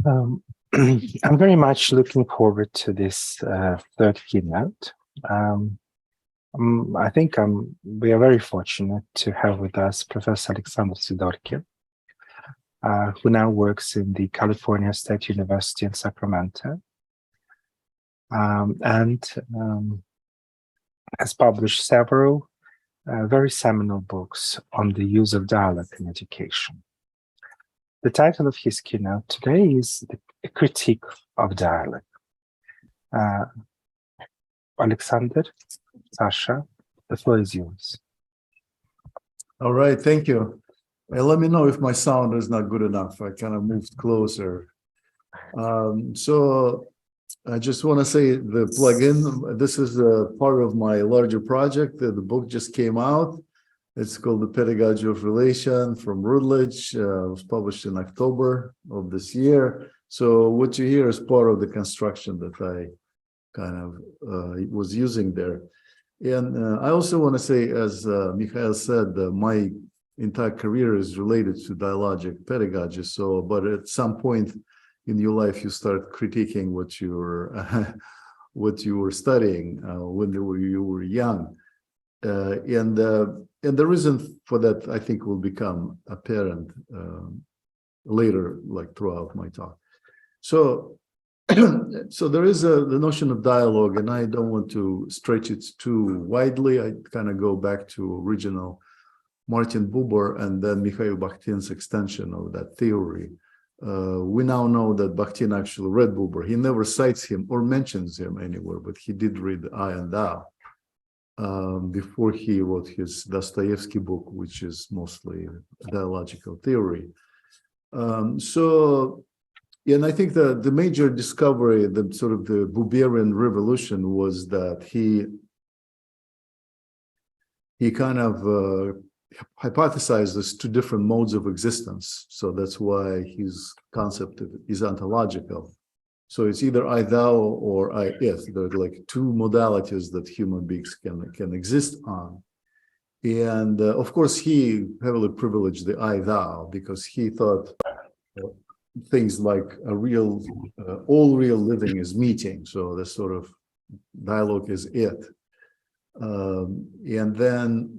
Um, I'm very much looking forward to this third keynote. I think we are very fortunate to have with us Professor Alexander Sidorkin, who now works in the California State University in Sacramento, and has published several very seminal books on the use of dialogue in education. The title of his keynote today is A Critique of Dialogue. Alexander, Sasha, the floor is yours. All right, thank you. Let me know if my sound is not good enough. I kind of moved closer. So I just want to say the plugin, this is a part of my larger project. The book just came out. It's called The Pedagogy of Relation from Routledge. It was published in October of this year. So what you hear is part of the construction that I kind of was using there. And I also want to say, as Mikhail said, my entire career is related to dialogic pedagogy. So, but at some point in your life, you start critiquing what you were studying when you were young. And the reason for that, I think, will become apparent later, like throughout my talk. So, so there is the notion of dialogue, and I don't want to stretch it too widely. I kind of go back to original Martin Buber and then Mikhail Bakhtin's extension of that theory. We now know that Bakhtin actually read Buber. He never cites him or mentions him anywhere, but he did read I and Thou before he wrote his Dostoevsky book, which is mostly dialogical theory. And I think that the major discovery, the sort of the Buberian revolution, was that he kind of hypothesized there's two different modes of existence. So that's why his concept is ontological. So it's either I, thou, or I, it. There are like two modalities that human beings can exist on. And of course, he heavily privileged the I, thou, because he thought things like all real living is meeting. So the sort of dialogue is it. And then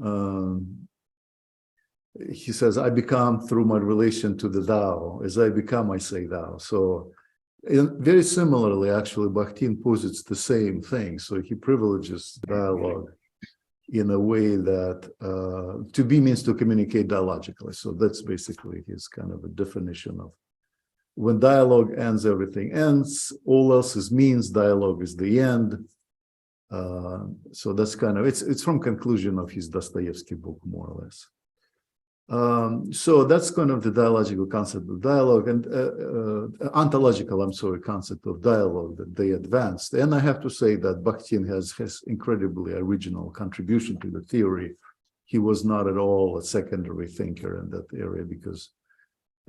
he says, I become through my relation to the thou. As I become, I say thou. So very similarly, actually, Bakhtin posits the same thing. So he privileges dialogue in a way that to be means to communicate dialogically. So that's basically his kind of a definition of when dialogue ends, everything ends. All else is means, dialogue is the end. So that's kind of, it's from conclusion of his Dostoevsky book, more or less. So that's kind of the dialogical concept of dialogue and ontological, concept of dialogue that they advanced. And I have to say that Bakhtin has incredibly original contribution to the theory. He was not at all a secondary thinker in that area because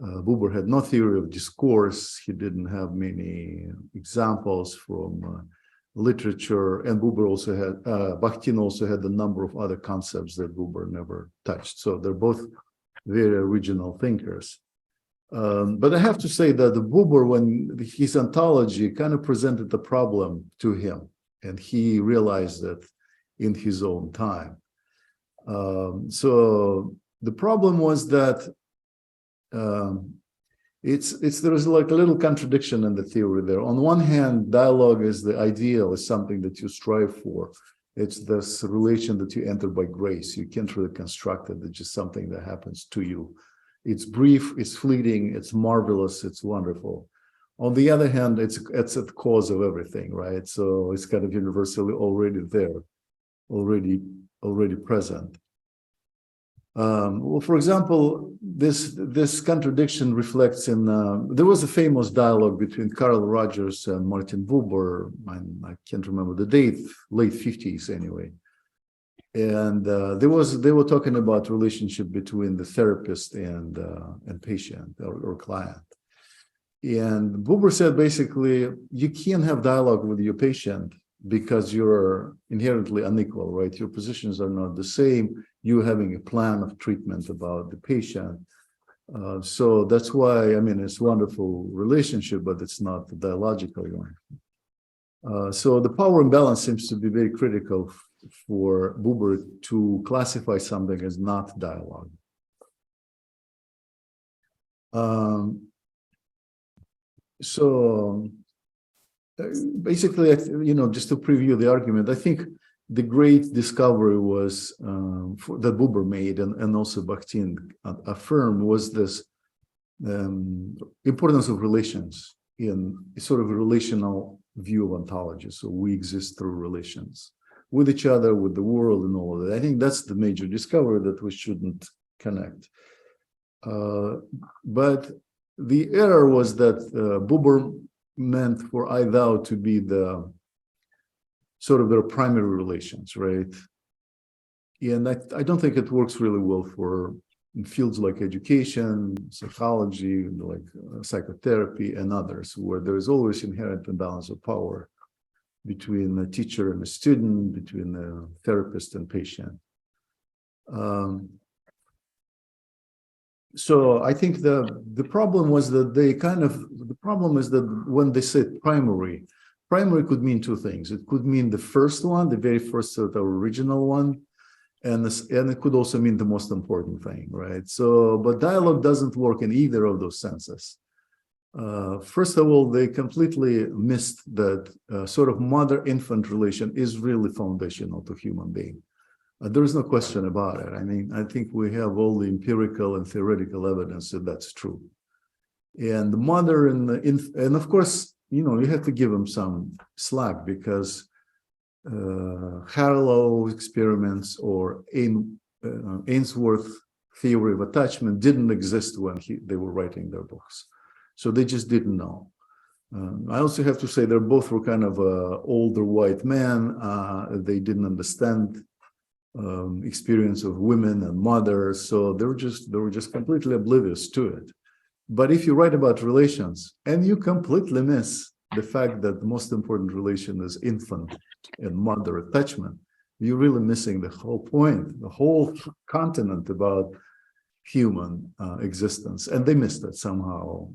Buber had no theory of discourse. He didn't have many examples from literature, and Buber also had, Bakhtin also had a number of other concepts that Buber never touched. So they're both very original thinkers. But I have to say that the Buber, when his ontology kind of presented the problem to him, and he realized that in his own time. So the problem was that there's like a little contradiction in the theory there. On one hand, dialogue is the ideal, is something that you strive for. It's this relation that you enter by grace. You can't really construct it. It's just something that happens to you. It's brief, it's fleeting, it's marvelous, it's wonderful. On the other hand, it's at the cause of everything, right? So it's kind of universally already there, already present. Well, for example, this contradiction reflects in, there was a famous dialogue between Carl Rogers and Martin Buber, and I can't remember the date, late 50s anyway. And they were talking about relationship between the therapist and patient or client. And Buber said, basically, you can't have dialogue with your patient because you're inherently unequal, right? Your positions are not the same. You're having a plan of treatment about the patient. So that's why, I mean, it's a wonderful relationship, but it's not the dialogical one. So the power imbalance seems to be very critical for Buber to classify something as not dialogue. So basically, just to preview the argument, I think the great discovery was that Buber made and also Bakhtin affirmed was this importance of relations in sort of a relational view of ontology. So we exist through relations with each other, with the world, and all of that. I think that's the major discovery, that we shouldn't connect. But the error was that Buber meant for I thou to be the sort of their primary relations, right? And I don't think it works really well for fields like education, psychology, like psychotherapy, and others, where there is always inherent imbalance of power between the teacher and the student, between the therapist and patient. So I think the problem was that the problem is that when they said primary could mean two things. It could mean the first one, the very first sort of original one, and it could also mean the most important thing, right? So, but dialogue doesn't work in either of those senses. First of all, they completely missed that sort of mother-infant relation is really foundational to human being. There is no question about it. I mean, I think we have all the empirical and theoretical evidence that that's true. And the mother and of course, you have to give them some slack, because Harlow experiments or Ainsworth theory of attachment didn't exist when they were writing their books. So they just didn't know. I also have to say they both were kind of older white men. They didn't understand experience of women and mothers, so they were just completely oblivious to it. But if you write about relations and you completely miss the fact that the most important relation is infant and mother attachment, you're really missing the whole point, the whole continent about human existence, and they missed it somehow.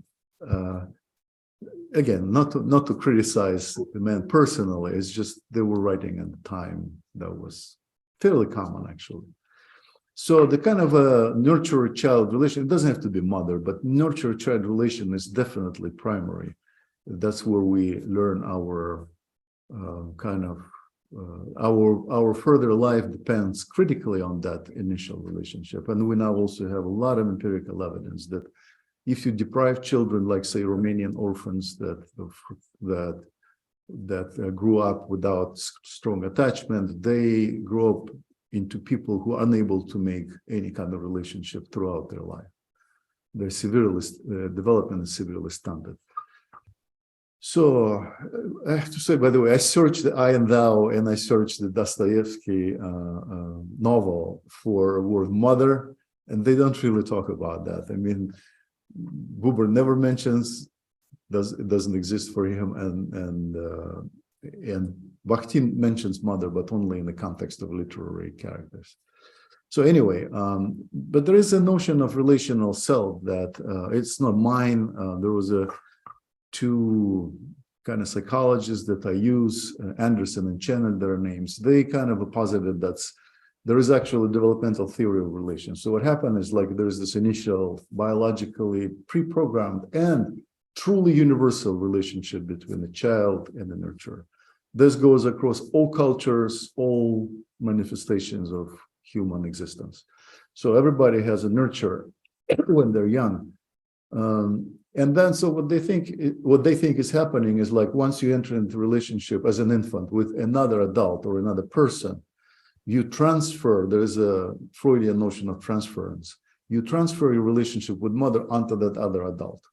Again, not to criticize the man personally, it's just they were writing at the time that was fairly common, actually. So the kind of a nurture-child relation, it doesn't have to be mother, but nurture-child relation is definitely primary. That's where we learn our our further life depends critically on that initial relationship. And we now also have a lot of empirical evidence that if you deprive children, like say Romanian orphans that grew up without strong attachment, they grow up into people who are unable to make any kind of relationship throughout their life. Their development is severely stunted. So I have to say, by the way, I searched the I and thou, and I searched the Dostoevsky novel for a word mother, and they don't really talk about that. I mean, Buber never mentions, it doesn't exist for him, and Bakhtin mentions mother, but only in the context of literary characters. So anyway, but there is a notion of relational self that it's not mine. There was two kind of psychologists that I use, Anderson and Chen, and their names. They kind of posited that there is actually a developmental theory of relations. So what happened is, like, there's this initial biologically pre-programmed and truly universal relationship between the child and the nurturer. This goes across all cultures, all manifestations of human existence. So everybody has a nurturer when they're young. And then, so what they think is happening is, like, once you enter into a relationship as an infant with another adult or another person, you transfer, there is a Freudian notion of transference. You transfer your relationship with mother onto that other adult.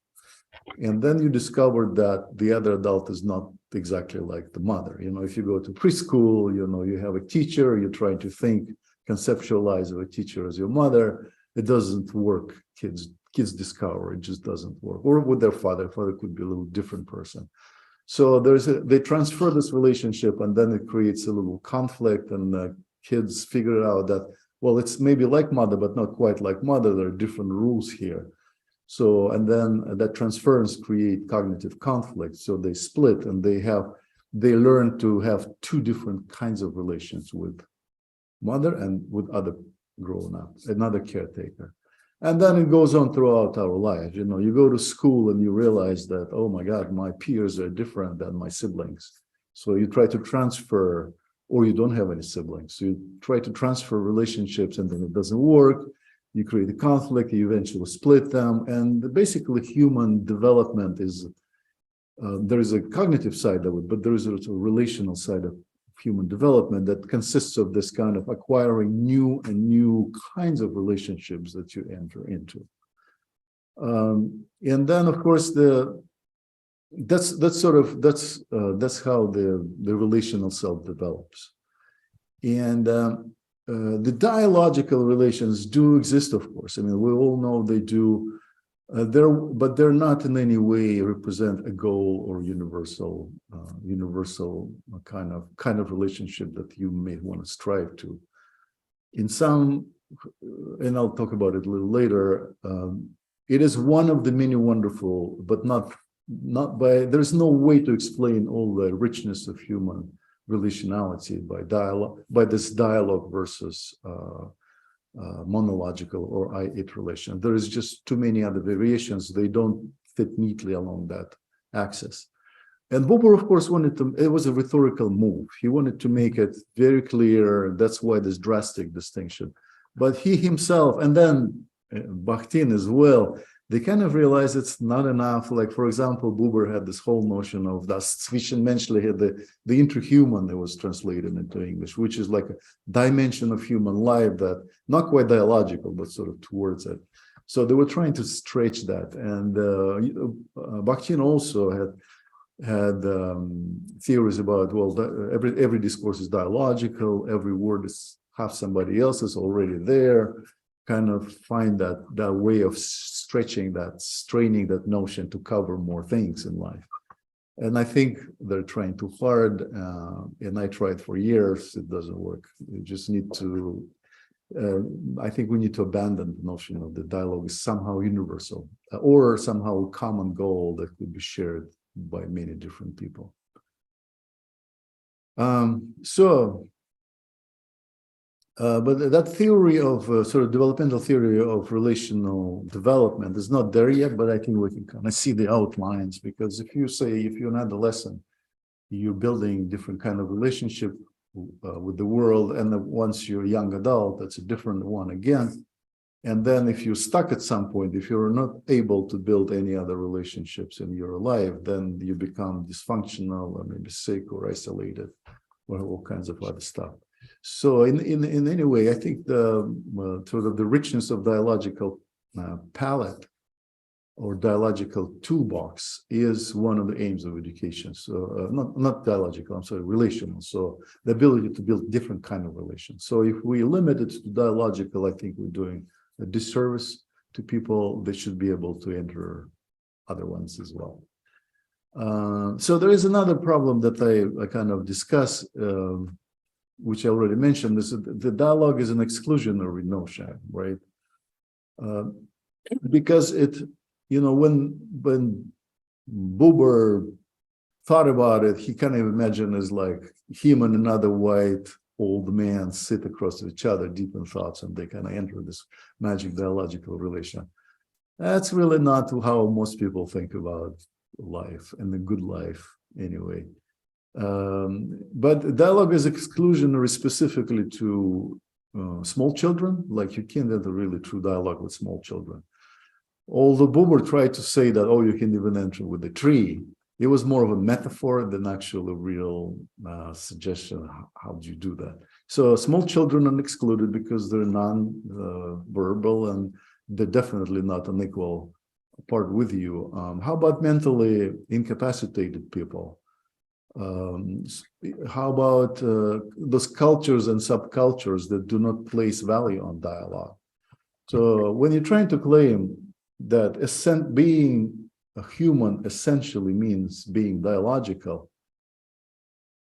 And then you discover that the other adult is not exactly like the mother. If you go to preschool, you have a teacher, you're trying to conceptualize of a teacher as your mother. It doesn't work. Kids discover it just doesn't work. Or with their father. Father could be a little different person. So they transfer this relationship, and then it creates a little conflict, and the kids figure out that, well, it's maybe like mother, but not quite like mother. There are different rules here. So, and then that transference create cognitive conflict. So they split and they learn to have two different kinds of relations with mother and with other grown up, another caretaker. And then it goes on throughout our life. You know, you go to school and you realize that, oh my God, my peers are different than my siblings. So you try to transfer, or you don't have any siblings. So you try to transfer relationships and then it doesn't work. You create a conflict, you eventually split them. And basically human development is, there is a cognitive side of it, but there is a relational side of human development that consists of this kind of acquiring new kinds of relationships that you enter into. And then of course that's how the relational self develops. And the dialogical relations do exist, of course. I mean, we all know they do. But they're not in any way represent a goal or universal kind of relationship that you may want to strive to. In some, and I'll talk about it a little later, it is one of the many wonderful, but not by, there's no way to explain all the richness of human relationality by dialogue, by this dialogue versus monological or I-it relation. There is just too many other variations. They don't fit neatly along that axis. And Buber, of course, wanted to, it was a rhetorical move. He wanted to make it very clear. That's why this drastic distinction. But he himself, and then Bakhtin as well, they kind of realized it's not enough. Like, for example, Buber had this whole notion of das Zwischenmenschliche, the interhuman that was translated into English, which is like a dimension of human life that not quite dialogical, but sort of towards it. So they were trying to stretch that. And Bakhtin also had theories about, well, every discourse is dialogical, every word is half somebody else's already there. Kind of find that way of stretching that, straining that notion to cover more things in life. And I think they're trying too hard, and I tried for years, it doesn't work. You just need to, I think we need to abandon the notion of the dialogue is somehow universal, or somehow a common goal that could be shared by many different people. But that theory of sort of developmental theory of relational development is not there yet, but I think we can kind of see the outlines, because if you say, if you're an adolescent, you're building different kind of relationship with the world, and then once you're a young adult, that's a different one again. And then if you're stuck at some point, if you're not able to build any other relationships in your life, then you become dysfunctional or maybe sick or isolated or all kinds of other stuff. So in any way, I think the sort of the richness of dialogical palette or dialogical toolbox is one of the aims of education. So not dialogical, I'm sorry, relational. So the ability to build different kind of relations. So if we limit it to dialogical, I think we're doing a disservice to people. They should be able to enter other ones as well. So there is another problem that I kind of discuss, which I already mentioned, is that the dialogue is an exclusionary notion, right? Because it, you know, when Buber thought about it, he kind of imagined as like him and another white old man sit across each other, deep in thoughts, and they kind of enter this magic dialogical relation. That's really not how most people think about life and the good life anyway. But dialogue is exclusionary specifically to small children. Like you can't enter really true dialogue with small children. Although Buber tried to say that, oh, you can even enter with a tree, it was more of a metaphor than actually a real suggestion. How do you do that? So small children are excluded because they're non-verbal and they're definitely not an equal part with you. How about mentally incapacitated people? How about those cultures and subcultures that do not place value on dialogue? So when you're trying to claim that being a human essentially means being dialogical,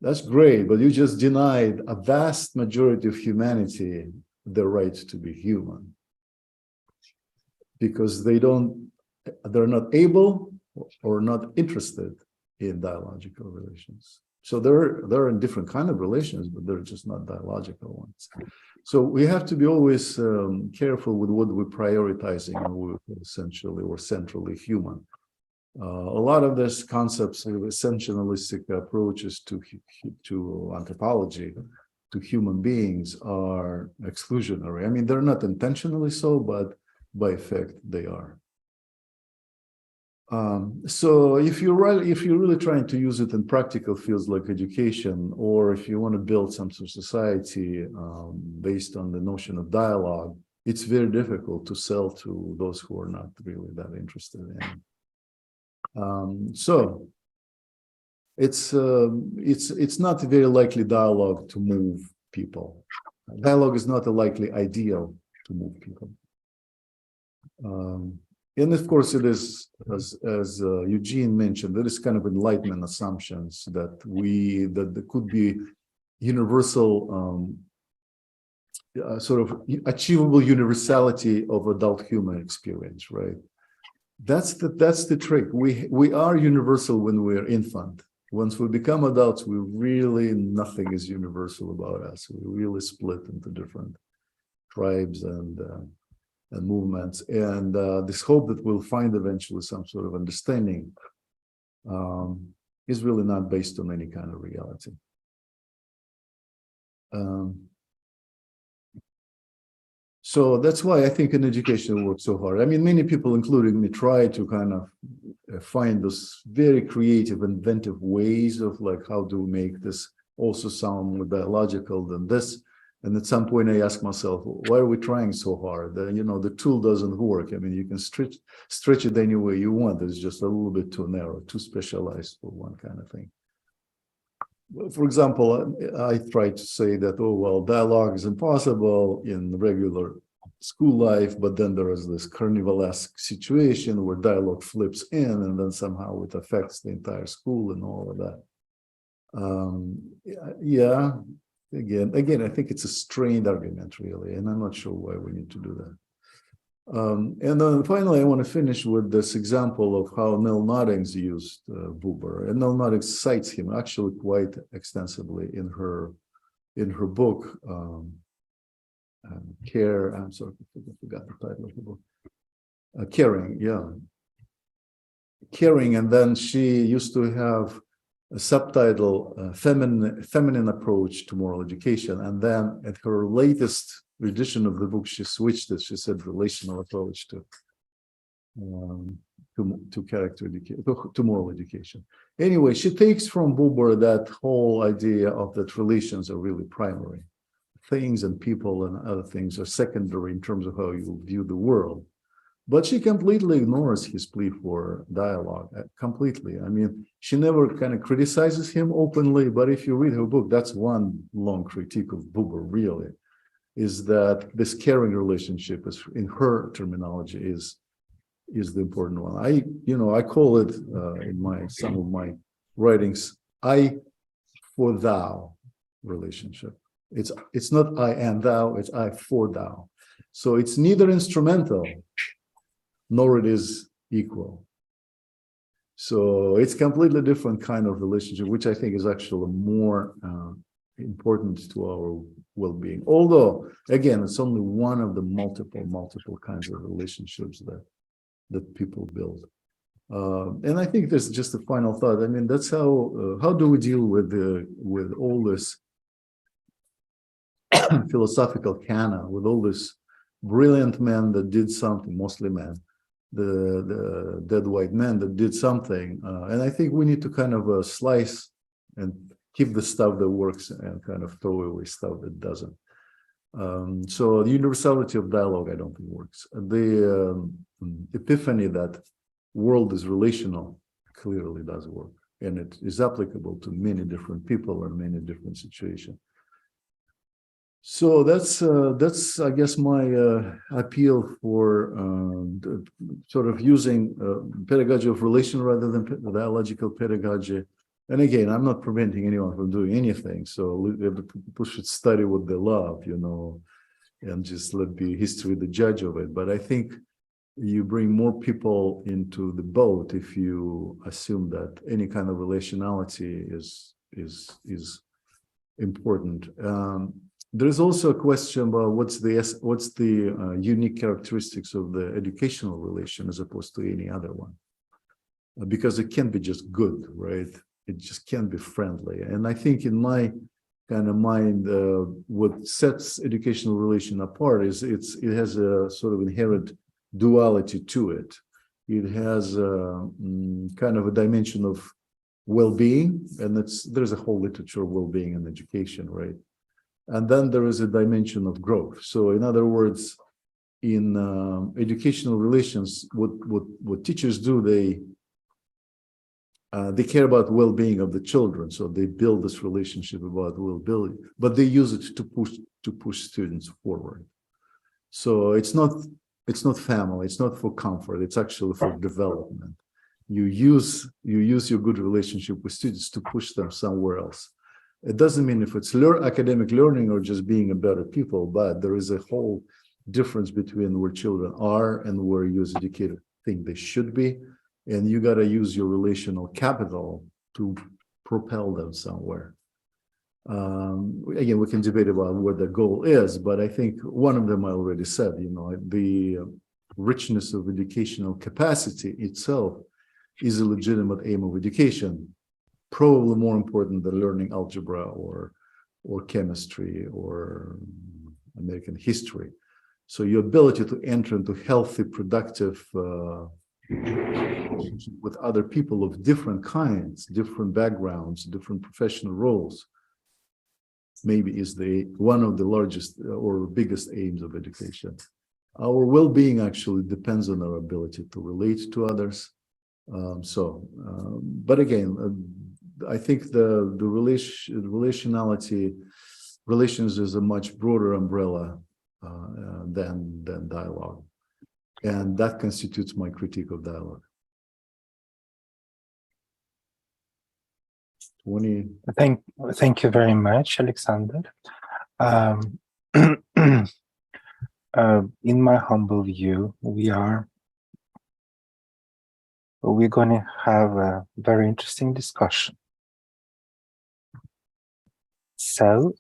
that's great, but you just denied a vast majority of humanity the right to be human, because they don't they're not able or not interested in dialogical relations. So they're in different kind of relations, but they're just not dialogical ones. So we have to be always careful with what we're prioritizing and we're essentially or centrally human. A lot of these concepts of essentialistic approaches to anthropology, to human beings, are exclusionary. I mean, they're not intentionally so, but by effect they are. So if you're really trying to use it in practical fields like education, or if you want to build some sort of society based on the notion of dialogue, it's very difficult to sell to those who are not really that interested in it. So it's not a very likely dialogue to move people. Dialogue is not a likely ideal to move people. And of course, it is, as Eugene mentioned, there is kind of Enlightenment assumptions that there could be universal, sort of achievable universality of adult human experience, right? That's the trick. We are universal when we're infant. Once we become adults, nothing is universal about us. We really split into different tribes and movements, and this hope that we'll find eventually some sort of understanding is really not based on any kind of reality. So that's why I think in education it works so hard. I mean, many people, including me, try to kind of find those very creative, inventive ways of like, how do we make this also sound more dialogical than this? And at some point I ask myself, why are we trying so hard? The tool doesn't work. I mean, you can stretch it any way you want. It's just a little bit too narrow, too specialized for one kind of thing. For example, I try to say that, oh, well, dialogue is impossible in regular school life, but then there is this carnivalesque situation where dialogue flips in and then somehow it affects the entire school and all of that. Yeah. Again, I think it's a strained argument, really, and I'm not sure why we need to do that. And then finally, I want to finish with this example of how Nell Noddings used Buber. And Nell Noddings cites him actually quite extensively in her book, Care. I'm sorry, I forgot the title of the book. Caring, yeah. Caring, and then she used to have a subtitle, feminine approach to moral education. And then at her latest edition of the book, she switched it. She said relational approach to character education, to moral education. Anyway, she takes from Buber that whole idea of that relations are really primary. Things and people and other things are secondary in terms of how you view the world. But she completely ignores his plea for dialogue, completely. I mean, she never kind of criticizes him openly, but if you read her book, that's one long critique of Buber, really, is that this caring relationship is, in her terminology, is the important one. I call it in some of my writings, I for thou relationship. It's not I and thou, it's I for thou. So it's neither instrumental nor it is equal. So it's completely different kind of relationship, which I think is actually more important to our well-being. Although, again, it's only one of the multiple kinds of relationships that people build. And I think there's just a final thought. I mean, that's how do we deal with all this philosophical canon, with all this brilliant men that did something, mostly men, the dead white men that did something, and I think we need to kind of slice and keep the stuff that works and kind of throw away stuff that doesn't. So the universality of dialogue, I don't think works. The epiphany that world is relational clearly does work, and it is applicable to many different people and many different situations. So that's I guess my appeal for sort of using pedagogy of relation rather than dialogical pedagogy. And again, I'm not preventing anyone from doing anything. So people should study what they love, and just let the history the judge of it. But I think you bring more people into the boat if you assume that any kind of relationality is important. There is also a question about what's the unique characteristics of the educational relation as opposed to any other one, because it can't be just good, right? It just can't be friendly. And I think in my kind of mind, what sets educational relation apart is it has a sort of inherent duality to it. It has kind of a dimension of well-being, and there's a whole literature of well-being and education, right? And then there is a dimension of growth. So in other words, in educational relations, what teachers do, they care about well-being of the children, so they build this relationship about well-being, but they use it to push students forward. So it's not family, it's not for comfort, it's actually for development. You use your good relationship with students to push them somewhere else. It doesn't mean if it's academic learning or just being a better people, but there is a whole difference between where children are and where you as educators think they should be. And you got to use your relational capital to propel them somewhere. Again, we can debate about what the goal is, but I think one of them I already said, the richness of educational capacity itself is a legitimate aim of education, probably more important than learning algebra or chemistry or American history. So your ability to enter into healthy, productive with other people of different kinds, different backgrounds, different professional roles, maybe is one of the largest or biggest aims of education. Our well-being actually depends on our ability to relate to others. But again, I think the relations is a much broader umbrella than dialogue. And that constitutes my critique of dialogue. 20. Thank you very much, Alexander. In my humble view, we're going to have a very interesting discussion. So,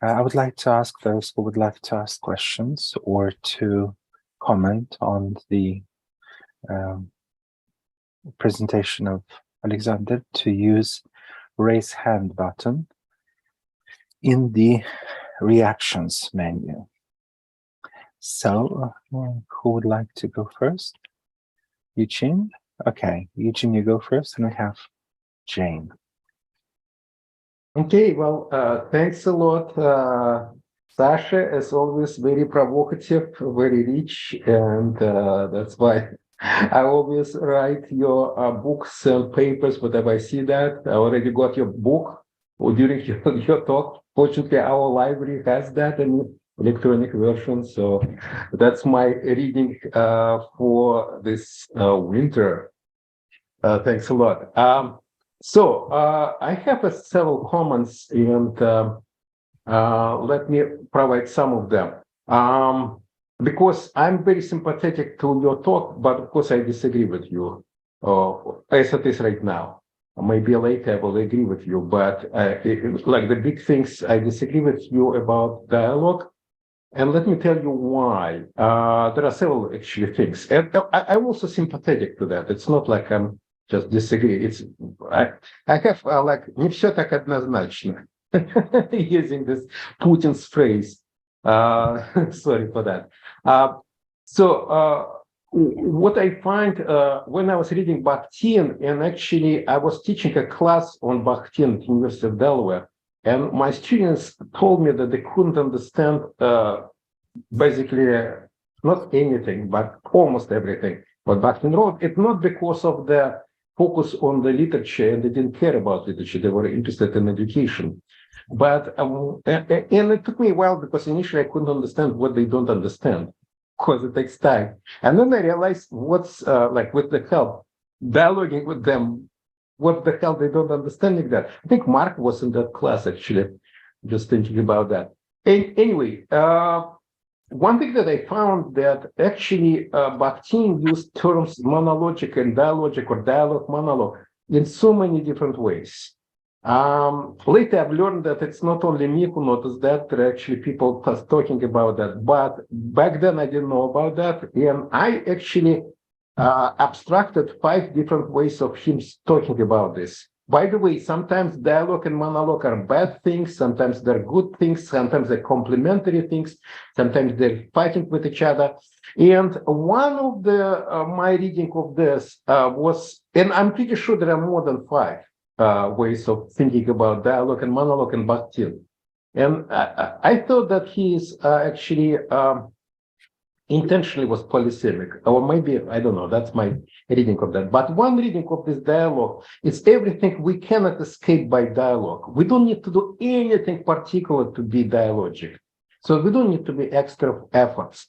I would like to ask those who would like to ask questions or to comment on the presentation of Alexander to use raise hand button in the reactions menu. So, who would like to go first? Eugene? Okay, Eugene, you go first, and we have Jane. Okay, well, thanks a lot, Sasha. As always, very provocative, very rich, and that's why I always write your books and papers whenever I see that. I already got your book during your talk. Fortunately, our library has that in electronic version, so that's my reading for this winter. Thanks a lot. So I have several comments, and let me provide some of them. Because I'm very sympathetic to your talk, but of course I disagree with you as it is right now. Maybe later I will agree with you, but like the big things, I disagree with you about dialogue. And let me tell you why. There are several actually things. And I'm also sympathetic to that. It's not like I'm just disagree. I have like не все так однозначно, using this Putin's phrase. Sorry for that. So what I find when I was reading Bakhtin, and actually I was teaching a class on Bakhtin at University of Delaware, and my students told me that they couldn't understand basically not anything, but almost everything what Bakhtin wrote. It's not because of the focus on the literature, and they didn't care about literature. They were interested in education. But and it took me a while because initially I couldn't understand what they don't understand, because it takes time. And then I realized what's like with the help, dialoguing with them, what the hell they don't understand that. I think Mark was in that class actually, just thinking about that. Anyway, one thing that I found that actually Bakhtin used terms monologic and dialogic or dialogue monologue in so many different ways. Later I've learned that it's not only me who noticed that, there are actually people talking about that, but back then I didn't know about that, and I actually abstracted 5 different ways of him talking about this. By the way, sometimes dialogue and monologue are bad things, sometimes they're good things, sometimes they're complementary things, sometimes they're fighting with each other. And one of the my reading of this was, and I'm pretty sure there are more than 5 ways of thinking about dialogue and monologue in Bakhtin. And I thought that he is actually intentionally was polysemic, or maybe, I don't know, that's my reading of that. But one reading of this dialogue is everything we cannot escape by dialogue. We don't need to do anything particular to be dialogic. So we don't need to be extra efforts.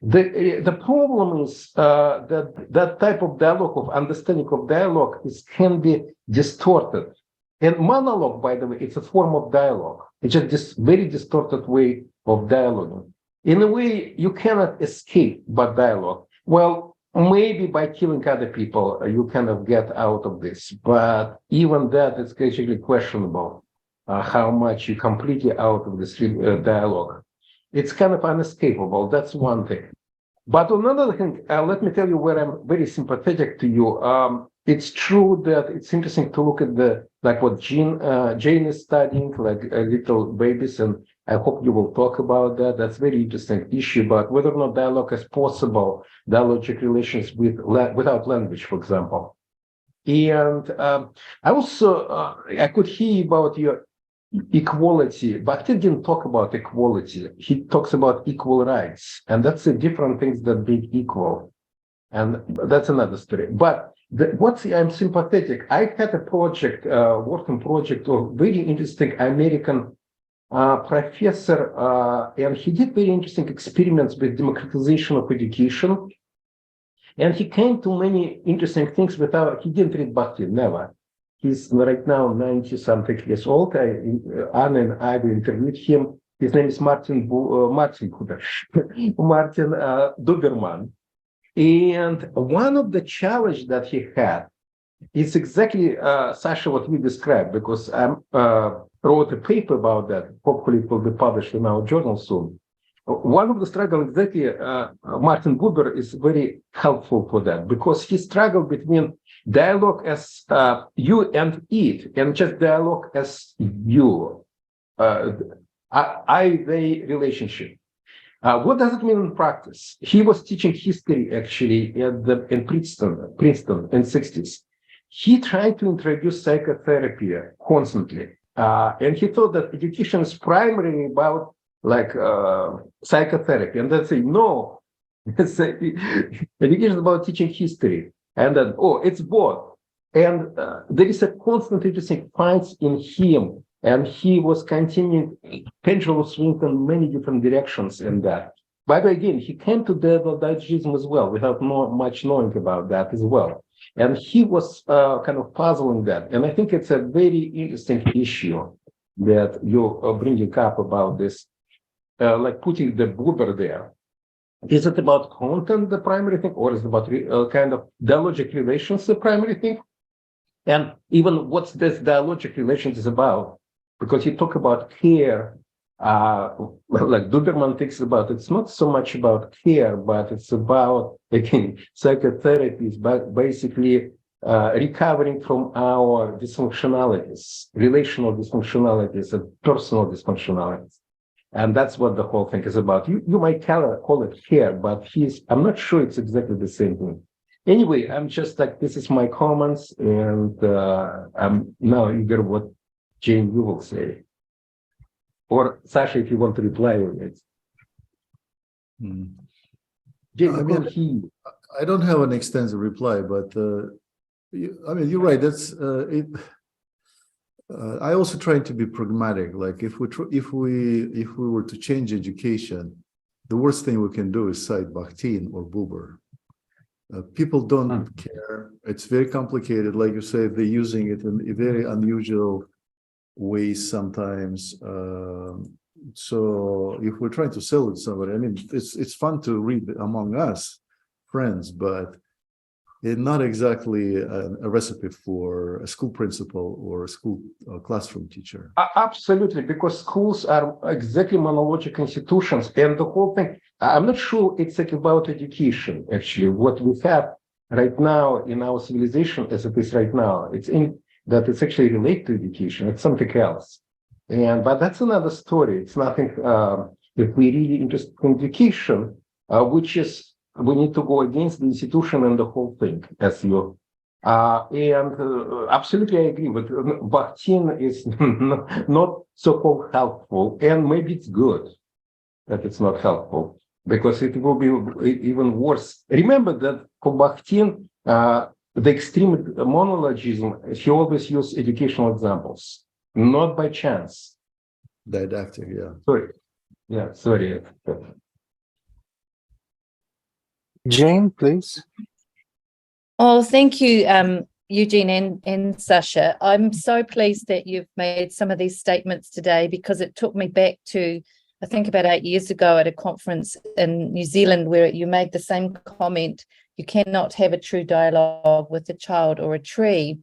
The problem is that type of dialogue, of understanding of dialogue, can be distorted. And monologue, by the way, it's a form of dialogue. It's just this very distorted way of dialoguing. In a way, you cannot escape but dialogue. Well, maybe by killing other people, you kind of get out of this. But even that is actually questionable, how much you completely out of this dialogue. It's kind of unescapable. That's one thing. But on another hand, let me tell you where I'm very sympathetic to you. It's true that it's interesting to look at like what Jane is studying, like little babies, and I hope you will talk about that. That's a very interesting issue, but whether or not dialogue is possible, dialogic relations without language, for example. And I also, I could hear about your equality, but he didn't talk about equality. He talks about equal rights, and that's a different thing than being equal. And that's another story. But I'm sympathetic. I had a project, working project of very interesting American professor, and he did very interesting experiments with democratization of education. And he came to many interesting things he didn't read Bakhtin, never. He's right now 90-something years old. Anna and I interviewed him. His name is Martin Duberman. And one of the challenges that he had is exactly, Sasha, what we described, because I wrote a paper about that. Hopefully it will be published in our journal soon. One of the struggles exactly, Martin Buber is very helpful for that, because he struggled between dialogue as you and it, and just dialogue as you, they relationship. What does it mean in practice? He was teaching history actually in Princeton in the 60s. He tried to introduce psychotherapy constantly, and he thought that education is primarily about like psychotherapy, and that's no, education is about teaching history, and then it's both, and there is a constant interesting fights in him. And he was continuing pendulum swing in many different directions in that. But again, he came to dialogism as well, without much knowing about that as well. And he was kind of puzzling that. And I think it's a very interesting issue that you're bringing up about this, like putting the Buber there. Is it about content, the primary thing, or is it about kind of dialogic relations, the primary thing? And even what's this dialogic relations is about? Because you talk about care, like Duberman thinks about, it's not so much about care, but it's about, again, psychotherapy is basically recovering from our dysfunctionalities, relational dysfunctionalities and personal dysfunctionalities. And that's what the whole thing is about. You might call it care, but I'm not sure it's exactly the same thing. Anyway, I'm just like, this is my comments, and I'm now eager what Jane, you will say. Or Sasha, if you want to reply on it. Jane, I don't have an extensive reply, but you're right. That's it. I also try to be pragmatic. Like if we were to change education, the worst thing we can do is cite Bakhtin or Buber. People don't care. It's very complicated. Like you say, they're using it in a very unusual ways sometimes. So if we're trying to sell it to somebody, I mean, it's fun to read among us, friends, but it's not exactly a recipe for a school principal or a school classroom teacher. Absolutely, because schools are exactly monological institutions, and the whole thing, I'm not sure it's like about education, actually. What we have right now in our civilization as it is right now, it's in that it's actually related to education, it's something else. But that's another story. It's nothing, if we really interested in education, which is, we need to go against the institution and the whole thing, as you absolutely, I agree. But Bakhtin is not so-called helpful, and maybe it's good that it's not helpful because it will be even worse. Remember that for Bakhtin, the extreme monologism, he always used educational examples, not by chance. Didactic, yeah. Sorry. Yeah, sorry. Jane, please. Oh, thank you, Eugene and Sasha. I'm so pleased that you've made some of these statements today because it took me back to, I think, about 8 years ago at a conference in New Zealand where you made the same comment. You cannot have a true dialogue with a child or a tree.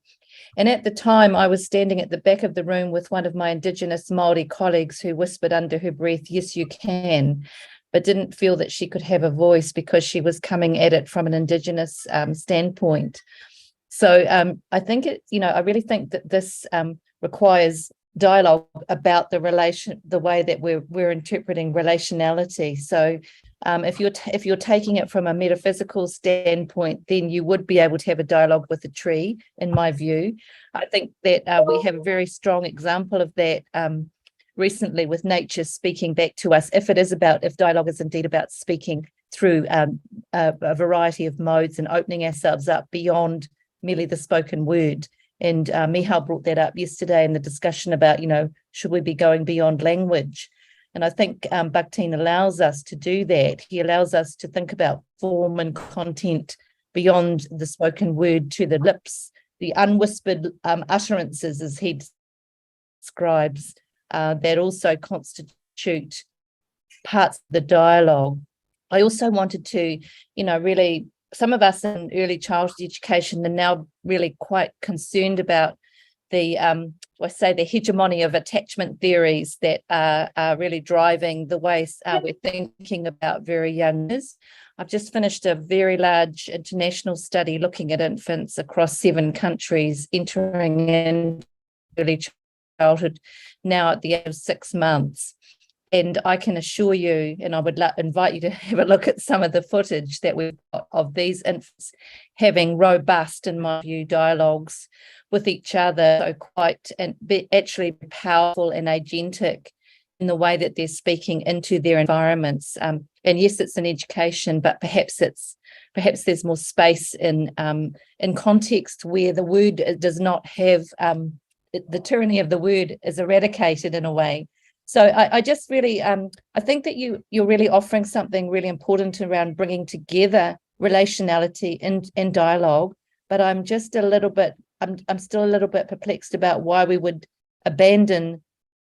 And at the time, I was standing at the back of the room with one of my Indigenous Māori colleagues who whispered under her breath, "Yes, you can," but didn't feel that she could have a voice because she was coming at it from an Indigenous standpoint. So I think I really think that this requires dialogue about the way that we're interpreting relationality. So if you're taking it from a metaphysical standpoint, then you would be able to have a dialogue with a tree, in my view. I think that we have a very strong example of that recently with nature speaking back to us, if dialogue is indeed about speaking through a variety of modes and opening ourselves up beyond merely the spoken word. And Michal brought that up yesterday in the discussion about, should we be going beyond language? And I think Bakhtin allows us to do that. He allows us to think about form and content beyond the spoken word to the lips, the unwhispered utterances, as he describes, that also constitute parts of the dialogue. I also wanted to, really, some of us in early childhood education are now really quite concerned about the hegemony of attachment theories that are really driving the way we're thinking about very young years. I've just finished a very large international study looking at infants across 7 countries entering in early childhood now at the age of 6 months. And I can assure you, and I would invite you to have a look at some of the footage that we've got of these infants having robust, in my view, dialogues with each other, so quite and actually powerful and agentic in the way that they're speaking into their environments. And yes, it's an education, but perhaps there's more space in context where the word does not have the tyranny of the word is eradicated in a way. So I just really I think that you're really offering something really important around bringing together relationality and dialogue. But I'm just a little bit I'm still a little bit perplexed about why we would abandon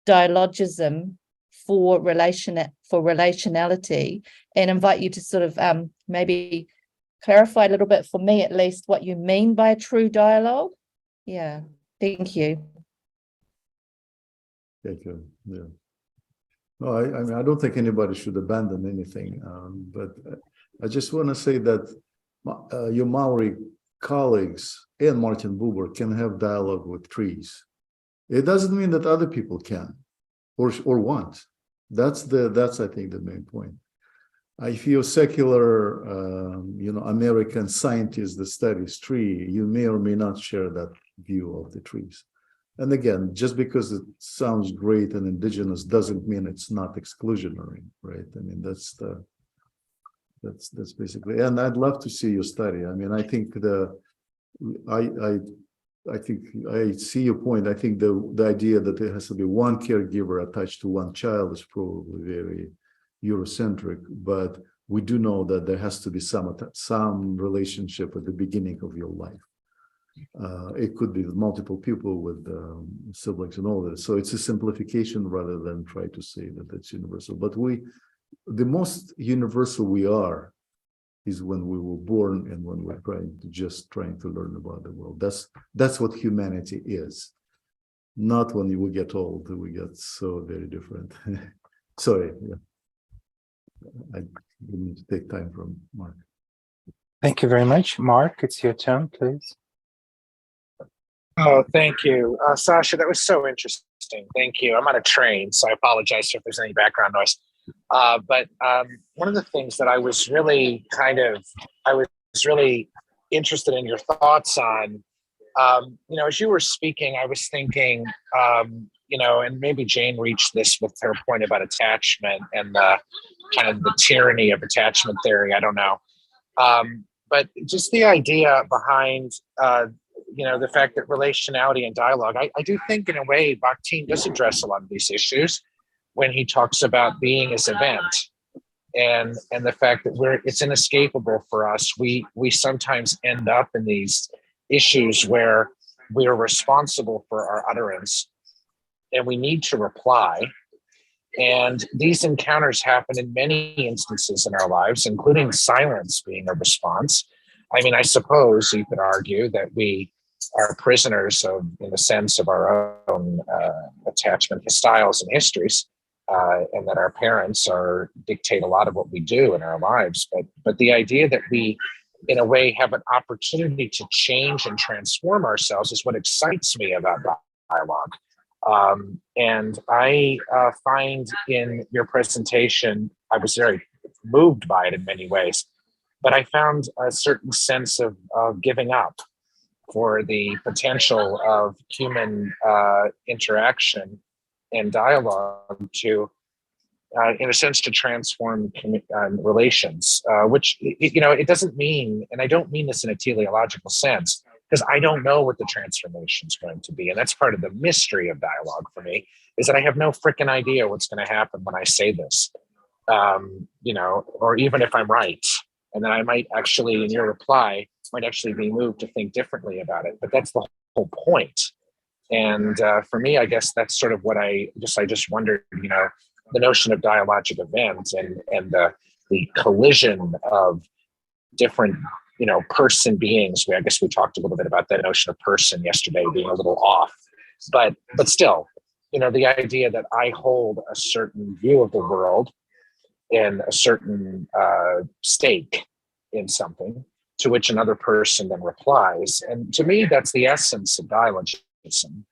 dialogism for relationality, and invite you to sort of maybe clarify a little bit for me at least what you mean by a true dialogue. Yeah, thank you. Thank you. Yeah. No, I mean, I don't think anybody should abandon anything, but I just want to say that your Maori colleagues and Martin Buber can have dialogue with trees. It doesn't mean that other people can or want. That's I think the main point. If you're secular, American scientist that studies tree, you may or may not share that view of the trees. And again, just because it sounds great and indigenous doesn't mean it's not exclusionary, right? I mean, that's basically. And I'd love to see your study. I mean, I think I think I see your point. I think the idea that there has to be one caregiver attached to one child is probably very Eurocentric, but we do know that there has to be some relationship at the beginning of your life. It could be multiple people with siblings and all that. So it's a simplification rather than try to say that it's universal. But the most universal we are is when we were born and when we're trying to learn about the world. That's what humanity is. Not when we get old, we get so very different. Sorry, yeah. I need to take time from Mark. Thank you very much. Mark, it's your turn, please. Oh, thank you. Sasha, that was so interesting. Thank you. I'm on a train, so I apologize if there's any background noise. But one of the things that I was really interested in your thoughts on, as you were speaking, I was thinking, and maybe Jane reached this with her point about attachment and the kind of the tyranny of attachment theory. I don't know. But just the idea behind, the fact that relationality and dialogue, I do think in a way, Bakhtin does address a lot of these issues when he talks about being as event and the fact that it's inescapable for us. We sometimes end up in these issues where we are responsible for our utterance and we need to reply. And these encounters happen in many instances in our lives, including silence being a response. I mean, I suppose you could argue that we are prisoners in the sense of our own attachment styles and histories, and that our parents dictate a lot of what we do in our lives. But the idea that we, in a way, have an opportunity to change and transform ourselves is what excites me about dialogue. And I find in your presentation, I was very moved by it in many ways, but I found a certain sense of giving up for the potential of human interaction and dialogue to, in a sense, to transform relations, which, it doesn't mean, and I don't mean this in a teleological sense, because I don't know what the transformation is going to be. And that's part of the mystery of dialogue for me, is that I have no freaking idea what's going to happen when I say this, or even if I'm right. And then I might actually, in your reply, might actually be moved to think differently about it. But that's the whole point. And for me, I guess that's sort of what I just wondered, the notion of dialogic event and the collision of different person beings. I guess we talked a little bit about that notion of person yesterday being a little off, but still, the idea that I hold a certain view of the world and a certain stake in something to which another person then replies. And to me, that's the essence of dialogism.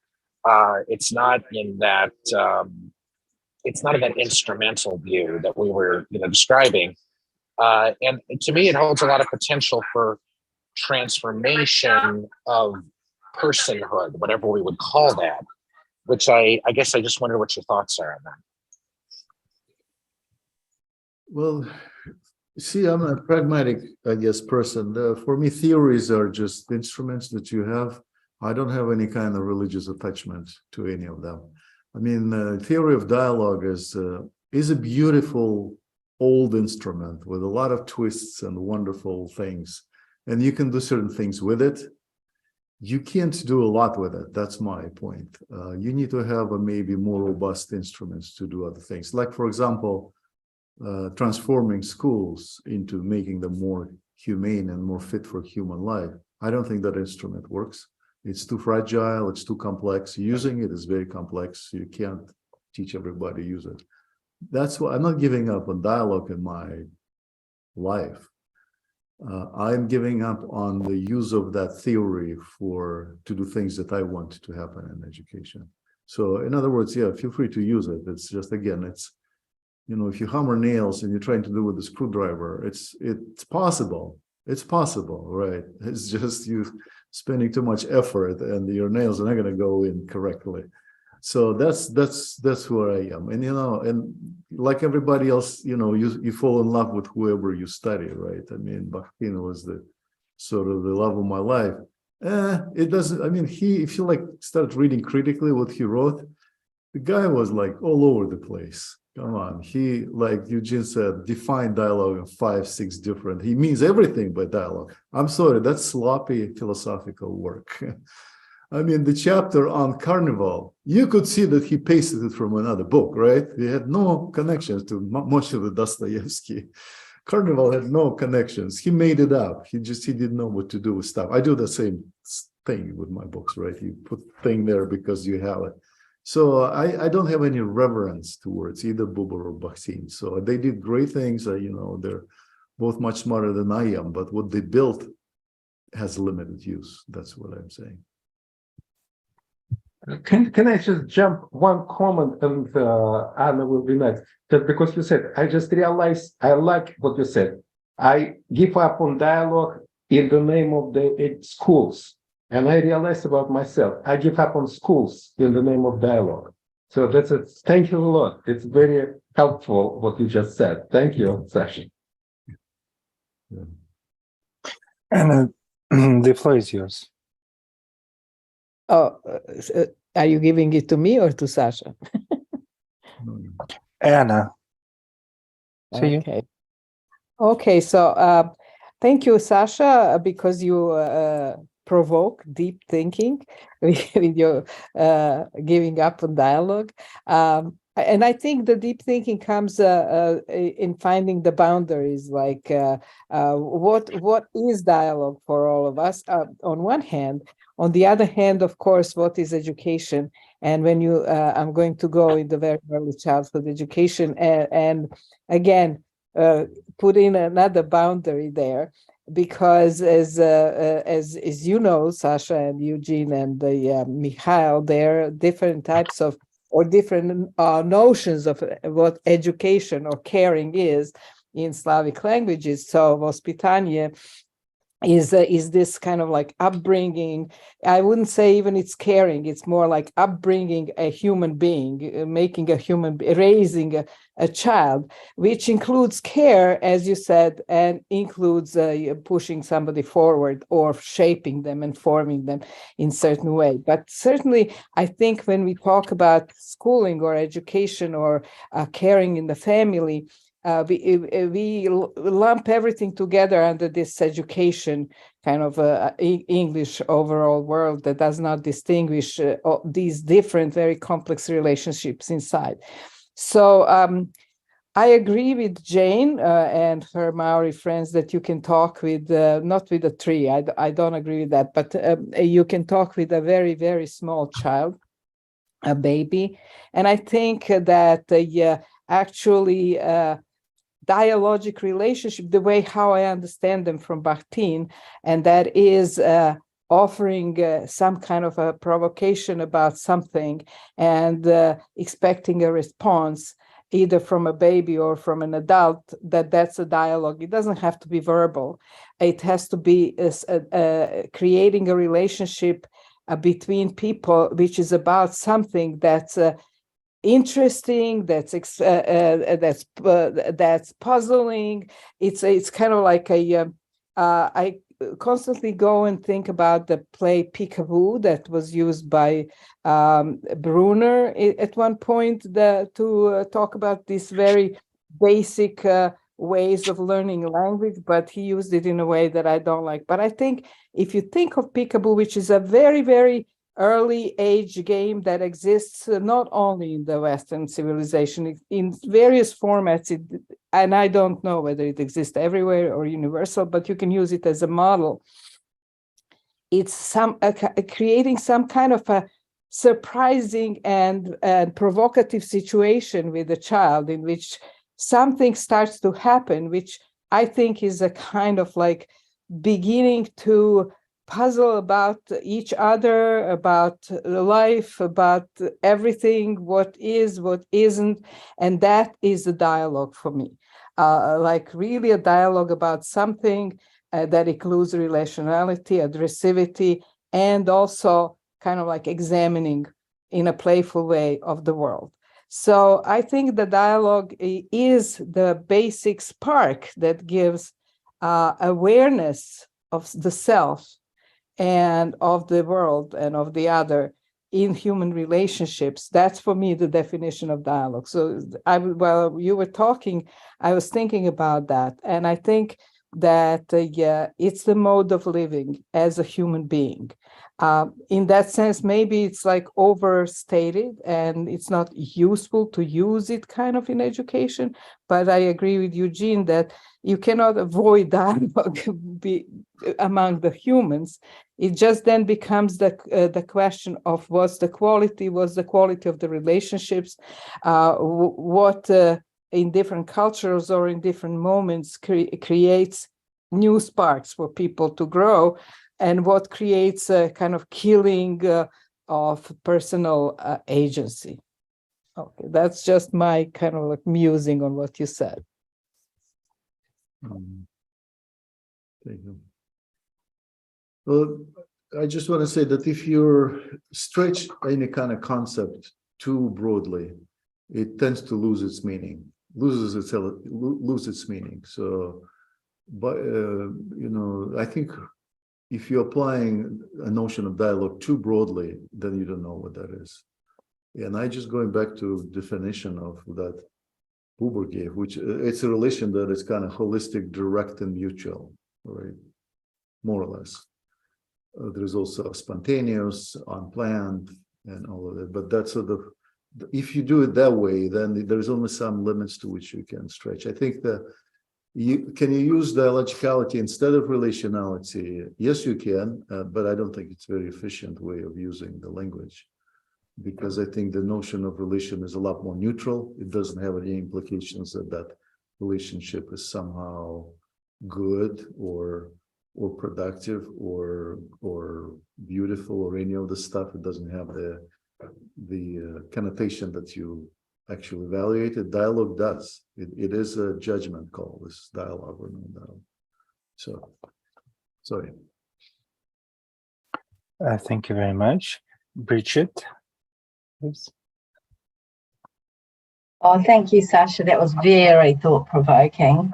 It's not in that instrumental view that we were describing. And to me, it holds a lot of potential for transformation of personhood, whatever we would call that, which I guess I just wonder what your thoughts are on that. Well, see, I'm a pragmatic, I guess, person. For me, theories are just instruments that you have. I don't have any kind of religious attachment to any of them. I mean, theory of dialogue is a beautiful old instrument with a lot of twists and wonderful things, and you can do certain things with it. You can't do a lot with it. That's my point. You need to have maybe more robust instruments to do other things, like, for example, transforming schools into making them more humane and more fit for human life. I don't think that instrument works. It's too fragile, it's too complex. Using it is very complex. You can't teach everybody to use it. That's why I'm not giving up on dialogue in my life. I'm giving up on the use of that theory to do things that I want to happen in education. So in other words, yeah, feel free to use it. It's just, again, it's, if you hammer nails and you're trying to do it with a screwdriver, it's possible. It's possible, right? It's just you spending too much effort and your nails are not going to go in correctly. So that's where I am. And, and like everybody else, you fall in love with whoever you study, right? I mean, Bakhtin was the sort of the love of my life. It doesn't, I mean, if you start reading critically what he wrote, the guy was all over the place. Come on. He, like Eugene said, defined dialogue in 5, 6 different. He means everything by dialogue. I'm sorry, that's sloppy philosophical work. I mean, the chapter on carnival, you could see that he pasted it from another book, right? He had no connections to much of the Dostoevsky. Carnival had no connections. He made it up. He didn't know what to do with stuff. I do the same thing with my books, right? You put thing there because you have it. So I don't have any reverence towards either Buber or Bakhtin. So they did great things. They're both much smarter than I am, but what they built has limited use. That's what I'm saying. Can I just jump one comment, and Anna will be next? Just because you said, I just realized I like what you said. I give up on dialogue in the name of the schools. And I realized about myself, I give up on schools in the name of dialogue. So that's it. Thank you a lot. It's very helpful what you just said. Thank you, Sasha. Yeah. And the floor is yours. Oh, are you giving it to me or to Sasha? Anna, to you. Okay. Okay, so thank you, Sasha, because you provoke deep thinking with your giving up on dialogue. And I think the deep thinking comes in finding the boundaries, like what is dialogue for all of us on one hand. On the other hand, of course, what is education? And when I'm going to go in the very early childhood education, and again, put in another boundary there, because as you know, Sasha and Eugene and Mikhail, there are different types of or different notions of what education or caring is in Slavic languages. So vospitание is this kind of like upbringing. I wouldn't say even it's caring, it's more like upbringing a human being, making a human, raising a child, which includes care, as you said, and includes pushing somebody forward or shaping them and forming them in certain way. But certainly, I think when we talk about schooling or education or caring in the family, we lump everything together under this education kind of English overall world that does not distinguish these different, very complex relationships inside. So I agree with Jane and her Maori friends that you can talk with, not with a tree, I don't agree with that, but you can talk with a very, very small child, a baby. And I think that actually dialogic relationship, the way how I understand them from Bakhtin, and that is offering some kind of a provocation about something and expecting a response either from a baby or from an adult, that's a dialogue. It doesn't have to be verbal. It has to be creating a relationship between people, which is about something that's interesting, that's puzzling. It's kind of like I constantly go and think about the play Peekaboo that was used by Brunner at one point to talk about these very basic ways of learning language, but he used it in a way that I don't like. But I think if you think of Peekaboo, which is a very, very early age game that exists not only in the Western civilization, in various formats, and I don't know whether it exists everywhere or universal, but you can use it as a model. It's creating some kind of a surprising and provocative situation with a child in which something starts to happen, which I think is a kind of like beginning to puzzle about each other, about life, about everything, what is, what isn't. And that is a dialogue for me, like really a dialogue about something that includes relationality, addressivity, and also kind of like examining in a playful way of the world. So I think the dialogue is the basic spark that gives awareness of the self and of the world and of the other in human relationships. That's for me the definition of dialogue. So while you were talking, I was thinking about that, and I think that it's the mode of living as a human being. In that sense, maybe it's like overstated and it's not useful to use it kind of in education. But I agree with Eugene that you cannot avoid dialogue among the humans. It just then becomes the question of what's the quality of the relationships, what in different cultures or in different moments creates new sparks for people to grow, and what creates a kind of killing of personal agency. Okay, that's just my kind of like musing on what you said. Thank you. Well, I just want to say that if you stretch any kind of concept too broadly, it tends to lose its meaning, lose its meaning. So, but you know, I think if you're applying a notion of dialogue too broadly, then you don't know what that is. And I just going back to definition of that Buber gave, which it's a relation that is kind of holistic, direct, and mutual, right? More or less. There's also spontaneous, unplanned, and all of that. But that's sort of, if you do it that way, then there's only some limits to which you can stretch. I think that can you use dialogicality instead of relationality? Yes, you can, but I don't think it's a very efficient way of using the language, because I think the notion of relation is a lot more neutral. It doesn't have any implications that relationship is somehow good or productive or beautiful or any of the stuff. It doesn't have the connotation that you actually evaluate it. Dialogue does. It is a judgment call, this dialogue or no dialogue. So, sorry. Thank you very much. Bridget, please. Oh, thank you, Sasha. That was very thought-provoking.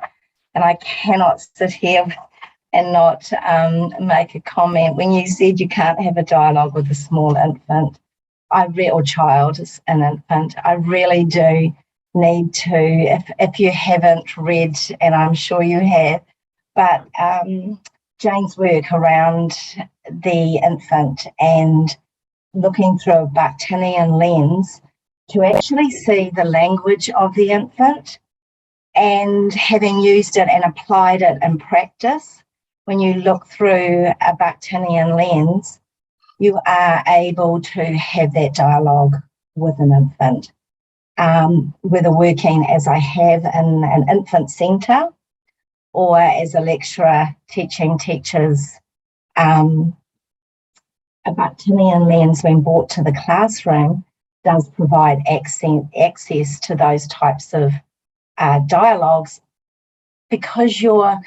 And I cannot sit here and not make a comment. When you said you can't have a dialogue with a small infant, or child, an infant, I really do need to, if you haven't read, and I'm sure you have, but Jane's work around the infant and looking through a Bakhtinian lens to actually see the language of the infant, and having used it and applied it in practice, when you look through a Bakhtinian lens, you are able to have that dialogue with an infant. Whether working as I have in an infant centre or as a lecturer teaching teachers, a Bakhtinian lens when brought to the classroom does provide access to those types of dialogues, because you're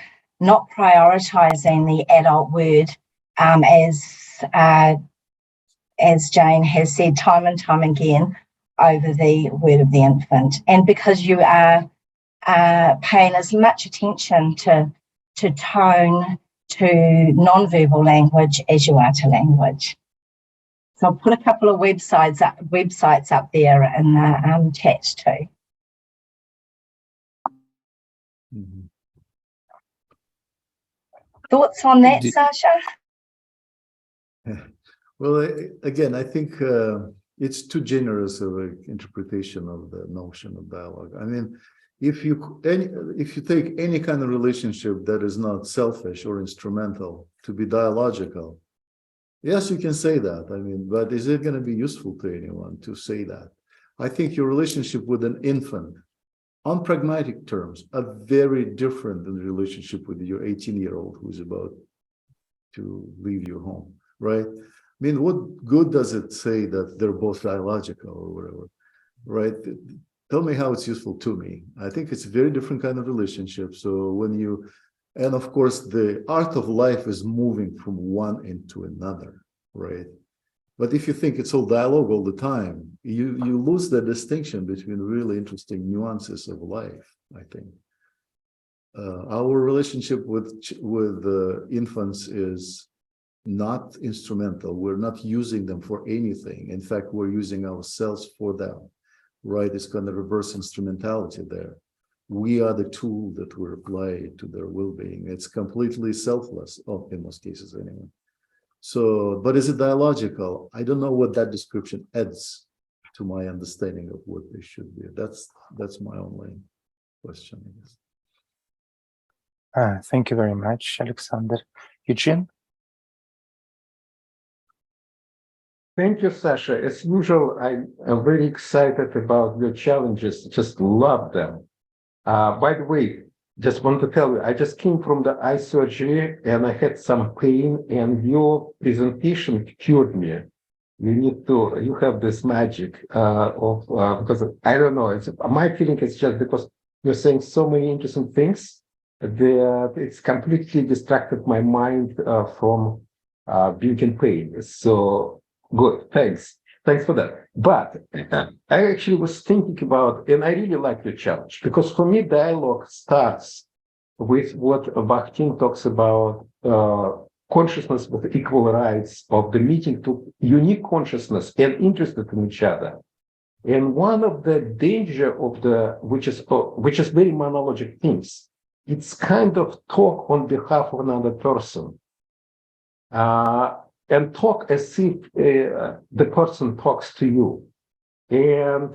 not prioritising the adult word as Jane has said time and time again, over the word of the infant, and because you are paying as much attention to tone, to non-verbal language as you are to language. So I'll put a couple of websites up there in the chat too. Mm-hmm. Thoughts on that, Sasha? Well, again, I think it's too generous of an interpretation of the notion of dialogue. I mean, if you take any kind of relationship that is not selfish or instrumental to be dialogical, yes, you can say that. I mean, but is it going to be useful to anyone to say that? I think your relationship with an infant, on pragmatic terms, are very different than the relationship with your 18-year-old who's about to leave your home, right? I mean, what good does it say that they're both dialogical or whatever, right? Tell me how it's useful to me. I think it's a very different kind of relationship. So when you, and of course, the art of life is moving from one into another, right? But if you think it's all dialogue all the time, you lose the distinction between really interesting nuances of life, I think. Our relationship with infants is not instrumental. We're not using them for anything. In fact, we're using ourselves for them, right? It's kind of reverse instrumentality there. We are the tool that we're applying to their well-being. It's completely selfless, in most cases anyway. So, but is it dialogical? I don't know what that description adds to my understanding of what they should be. That's my only question, I guess. Thank you very much, Alexander. Eugene? Thank you, Sasha. As usual, I'm very excited about your challenges. Just love them. By the way, just want to tell you, I just came from the eye surgery and I had some pain, and your presentation cured me. You have this magic because I don't know, my feeling is just because you're saying so many interesting things that it's completely distracted my mind from being in pain. So good, thanks for that. But I actually was thinking about, and I really like your challenge, because for me, dialogue starts with what Bakhtin talks about, consciousness with equal rights, of the meeting to unique consciousness and interested in each other. And one of the danger of which is very monologic things, it's kind of talk on behalf of another person. And talk as if the person talks to you. And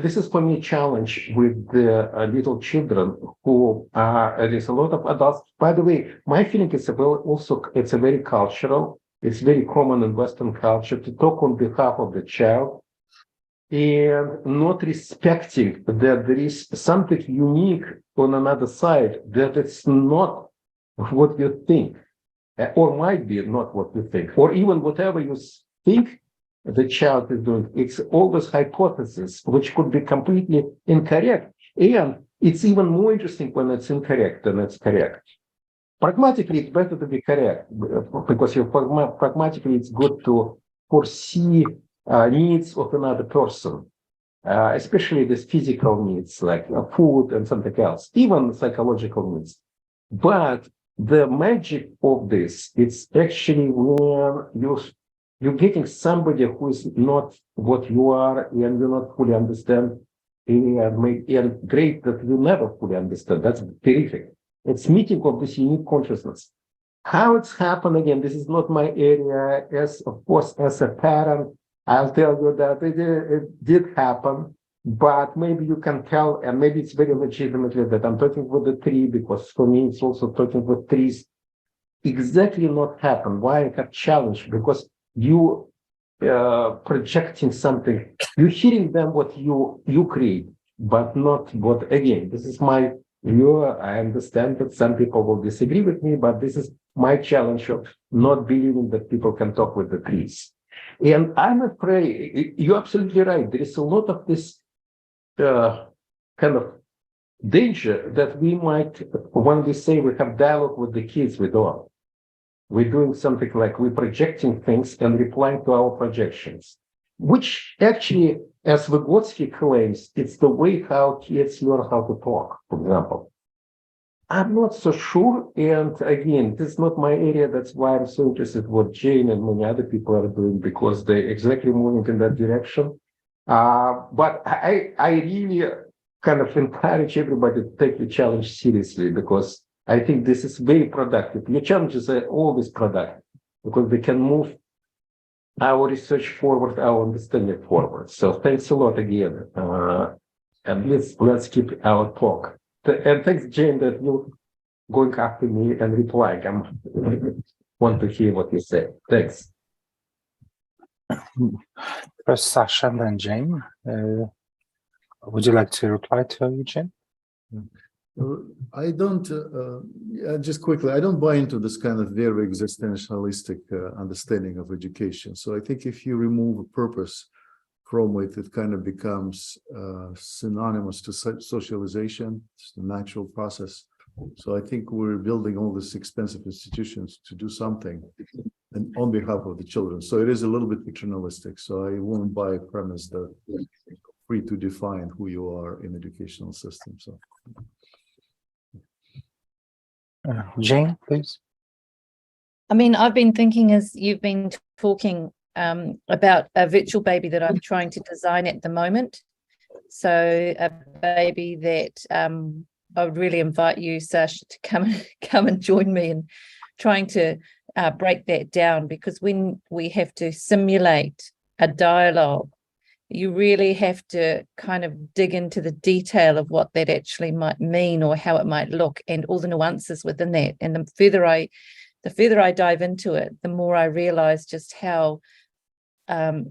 this is for me a challenge with the little children who there's a lot of adults. By the way, my feeling is it's a very cultural, it's very common in Western culture to talk on behalf of the child and not respecting that there is something unique on another side, that it's not what you think, or might be not what you think, or even whatever you think the child is doing. It's always hypothesis, which could be completely incorrect. And it's even more interesting when it's incorrect than it's correct. Pragmatically, it's better to be correct, because pragmatically, it's good to foresee needs of another person, especially these physical needs like food and something else, even psychological needs. But the magic of this, it's actually when you're getting somebody who is not what you are, and you not fully understand, and great that you never fully understand. That's terrific. It's meeting of this unique consciousness. How it's happened, again, this is not my area. Of course, as a parent, I'll tell you that it did happen, but maybe you can tell, and maybe it's very legitimately that I'm talking with the tree, because for me, it's also talking with trees. Exactly not happen. Why I have challenged? Because you projecting something, you're hearing them what you create, but not what, again, this is my view. I understand that some people will disagree with me, but this is my challenge of not believing that people can talk with the trees. And I'm afraid, you're absolutely right, there is a lot of this kind of danger that we might, when we say we have dialogue with the kids, we don't. We're doing something like we're projecting things and replying to our projections, which actually, as Vygotsky claims, it's the way how kids learn how to talk, for example. I'm not so sure, and again, this is not my area. That's why I'm so interested in what Jane and many other people are doing, because they're exactly moving in that direction. But I really kind of encourage everybody to take the challenge seriously, because I think this is very productive. Your challenges are always productive, because they can move our research forward, our understanding forward. So thanks a lot again, and let's keep our talk. And thanks, Jane, that you're going after me and replying. I want to hear what you say. Thanks. First, Sasha, and then Jane. Would you like to reply to Eugene? I don't, just quickly, I don't buy into this kind of very existentialistic understanding of education. So I think if you remove a purpose from it, it kind of becomes synonymous to socialization. It's the natural process. So I think we're building all these expensive institutions to do something and on behalf of the children. So it is a little bit paternalistic. So I won't buy a premise that you're free to define who you are in educational system. So. Jane, please. I mean, I've been thinking as you've been talking about a virtual baby that I'm trying to design at the moment. So a baby that I would really invite you, Sasha, to come and join me in trying to break that down, because when we have to simulate a dialogue, you really have to kind of dig into the detail of what that actually might mean or how it might look and all the nuances within that. And the further I dive into it, the more I realize just how how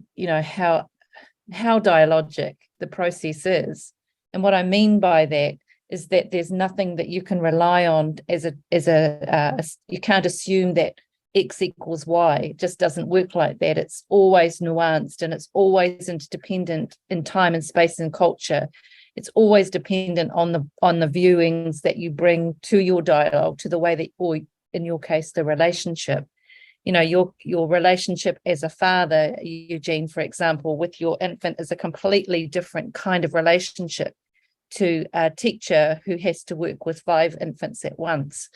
dialogic the process is. And what I mean by that is that there's nothing that you can rely on you can't assume that X equals Y. It just doesn't work like that. It's always nuanced, and it's always interdependent in time and space and culture. It's always dependent on the viewings that you bring to your dialogue, to the way that, or in your case, the relationship. Your relationship as a father, Eugene, for example, with your infant is a completely different kind of relationship to a teacher who has to work with 5 infants at once,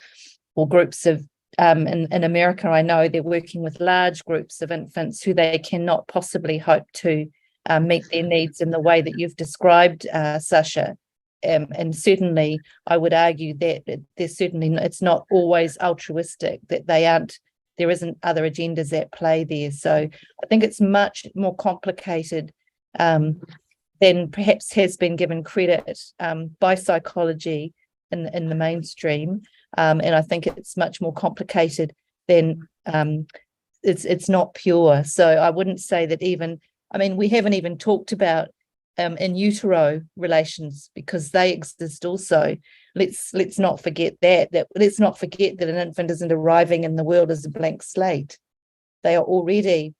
or groups of in America, I know they're working with large groups of infants who they cannot possibly hope to meet their needs in the way that you've described, Sasha. And certainly, I would argue that it's not always altruistic, that there isn't other agendas at play there. So I think it's much more complicated than perhaps has been given credit by psychology in the mainstream. And I think it's much more complicated than it's not pure. So I wouldn't say that we haven't even talked about in utero relations, because they exist also. Let's not forget that let's not forget that an infant isn't arriving in the world as a blank slate. They are already,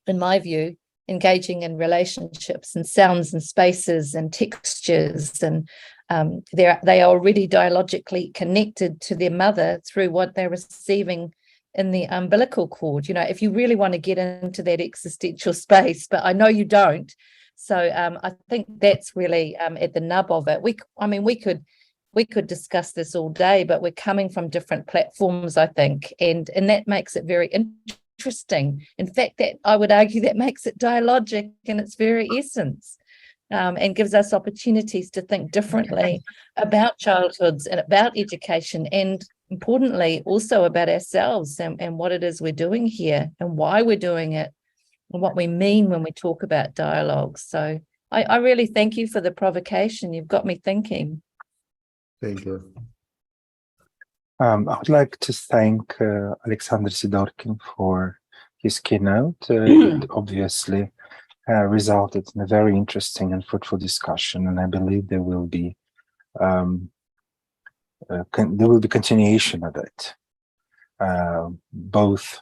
in my view, engaging in relationships and sounds and spaces and textures, and they are already dialogically connected to their mother through what they're receiving in the umbilical cord. If you really want to get into that existential space, but I know you don't. So I think that's really at the nub of it. We could discuss this all day, but we're coming from different platforms, I think, and that makes it very interesting. In fact, that I would argue that makes it dialogic in its very essence, and gives us opportunities to think differently about childhoods and about education, and importantly also about ourselves and what it is we're doing here and why we're doing it and what we mean when we talk about dialogue. So I really thank you for the provocation. You've got me thinking. Thank you. I would like to thank Alexander Sidorkin for his keynote. It obviously resulted in a very interesting and fruitful discussion, and I believe there will be continuation of it, both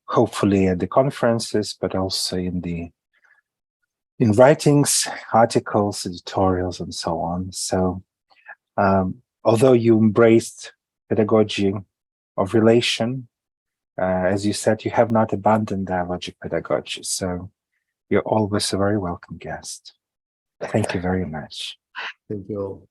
hopefully at the conferences, but also in writings, articles, editorials, and so on. So although you embraced pedagogy of relation, as you said, you have not abandoned dialogic pedagogy. So you're always a very welcome guest. Thank you very much. Thank you all.